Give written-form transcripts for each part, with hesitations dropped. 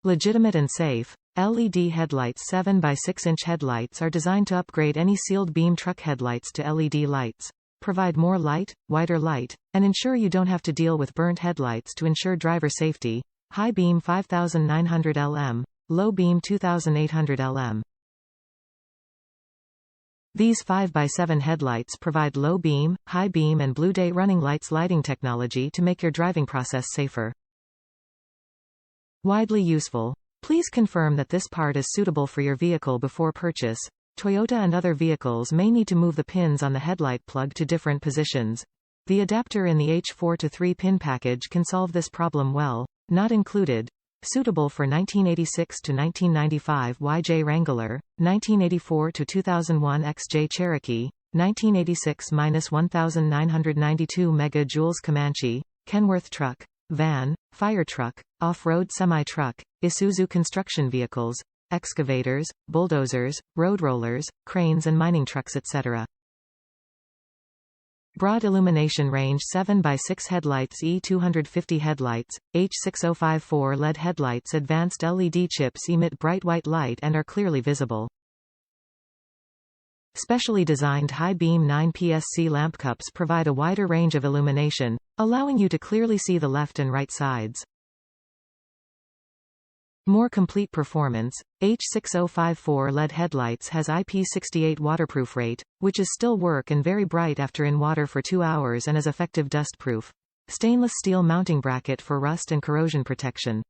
Legitimate and safe. LED headlights. 7x6-inch headlights are designed to upgrade any sealed beam truck headlights to LED lights, provide more light, wider light, and ensure you don't have to deal with burnt headlights to ensure driver safety. High beam 5900 lm, low beam 2800 lm. These 5x7 headlights provide low beam, high beam and blue day running lights lighting technology to make your driving process safer. Widely useful. Please confirm that this part is suitable for your vehicle before purchase. Toyota and other vehicles may need to move the pins on the headlight plug to different positions. The adapter in the H4 to 3 pin package can solve this problem well. Not included. Suitable for 1986 to 1995 YJ Wrangler, 1984 to 2001 XJ Cherokee, 1986-1992 Mega Joules Comanche, Kenworth truck, van, fire truck, off-road semi-truck, Isuzu construction vehicles, excavators, bulldozers, road rollers, cranes and mining trucks etc. Broad illumination range. 7x6 headlights. E250 headlights, H6054 LED headlights. Advanced LED chips emit bright white light and are clearly visible. Specially designed high-beam 9PSC lamp cups provide a wider range of illumination, allowing you to clearly see the left and right sides. More complete performance. H6054 LED headlights has IP68 waterproof rate, which is still work and very bright after in water for 2 hours and is effective dust-proof. Stainless steel mounting bracket for rust and corrosion protection.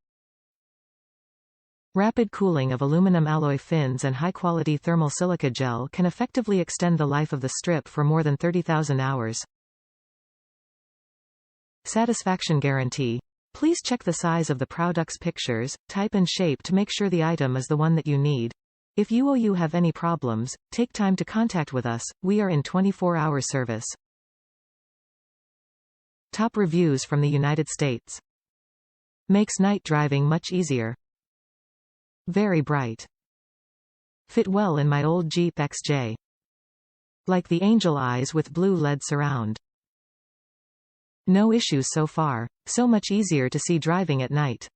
Rapid cooling of aluminum alloy fins and high-quality thermal silica gel can effectively extend the life of the strip for more than 30,000 hours. Satisfaction guarantee. Please check the size of the product's pictures, type and shape to make sure the item is the one that you need. If you or you have any problems, take time to contact with us. We are in 24-hour service. Top reviews from the United States. Makes night driving much easier. Very bright. Fit well in my old Jeep XJ. Like the angel eyes with blue LED surround. No issues so far. So much easier to see driving at night.